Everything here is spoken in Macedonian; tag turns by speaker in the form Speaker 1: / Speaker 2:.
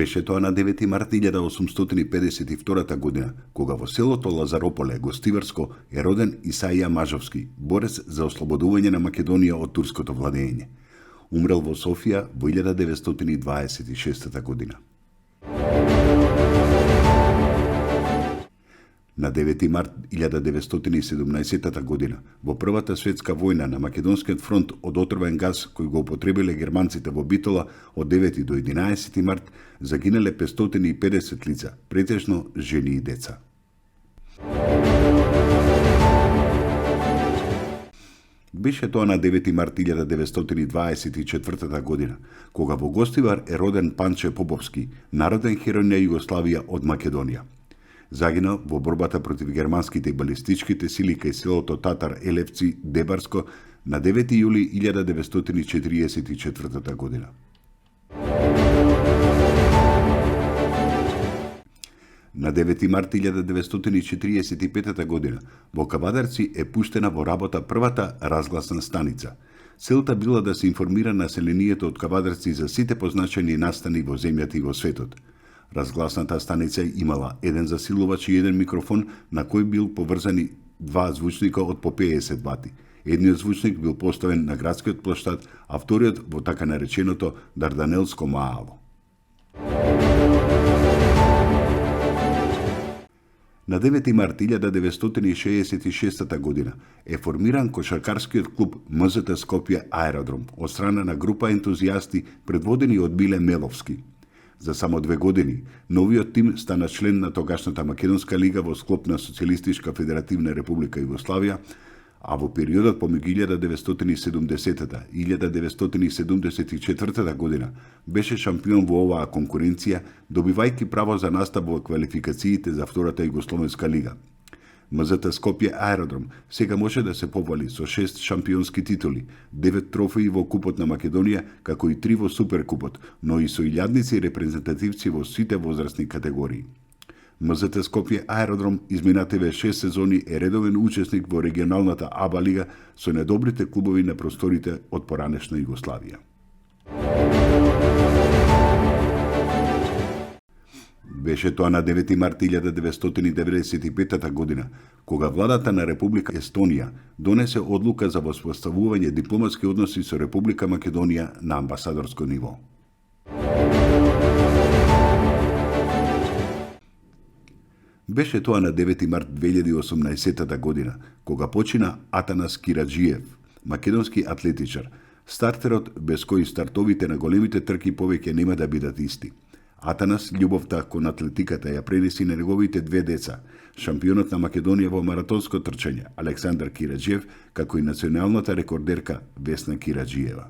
Speaker 1: Беше тоа на 9 март 1852 година, кога во селото Лазарополе, Гостиварско, е роден Исаија Мажовски, борец за ослободување на Македонија од турското владење. Умрел во Софија во 1926 година. На 9 март 1917 година, во Првата светска војна на Македонскиот фронт од отровен газ кој го употребиле германците во Битола од 9 до 11 март, загинале 550 лица, претежно жени и деца. Беше тоа на 9 март 1924 година, кога во Гостивар е роден Панче Поповски, народен херој на Југославија од Македонија. Загинал во борбата против германските и балистичките сили кај селото Татар Елевци, Дебарско, на 9 јули 1944 година. На 9 март 1945 година во Кавадарци е пуштена во работа првата разгласна станица. Целта била да се информира населението од Кавадарци за сите позначени настани во земјата и во светот. Разгласната станица имала еден засилувач и еден микрофон на кој бил поврзани два звучника од по 50 вати. Едниот звучник бил поставен на градскиот плоштад, а вториот во така нареченото Дарданелско маало. На 9 март 1966 година е формиран кошаркарскиот клуб МЗТ Скопје Аеродром од страна на група ентузијасти предводени од Биле Меловски. За само 2 години, новиот тим стана член на тогашната Македонска лига во склоп на Социјалистичка Федеративна Република Југославија, а во периодот помеѓу 1970 и 1974 година беше шампион во оваа конкуренција, добивајќи право за настап во квалификациите за втората Југословенска лига. МЗТ Скопје Аеродром сега може да се повали со 6 шампионски титули, 9 трофеи во Купот на Македонија, како и 3 во Суперкупот, но и со илјадници репрезентативци во сите возрастни категории. МЗТ Скопје Аеродром изминативе 6 сезони е редовен учесник во регионалната АБА лига со недобрите клубови на просторите од поранешна Југославија. Беше тоа на 9 март 1995 година, кога владата на Република Естонија донесе одлука за воспоставување дипломатски односи со Република Македонија на амбасадорско ниво. Беше тоа на 9 март 2018 година, кога почина Атанас Кираџиев, македонски атлетичар, стартерот без кој стартовите на големите трки повеќе нема да бидат исти. Атанас љубовта кон атлетиката ја пренеси на неговите 2 деца, шампионот на Македонија во маратонско трчање Александар Кираџиев, како и националната рекордерка Весна Кираџиева.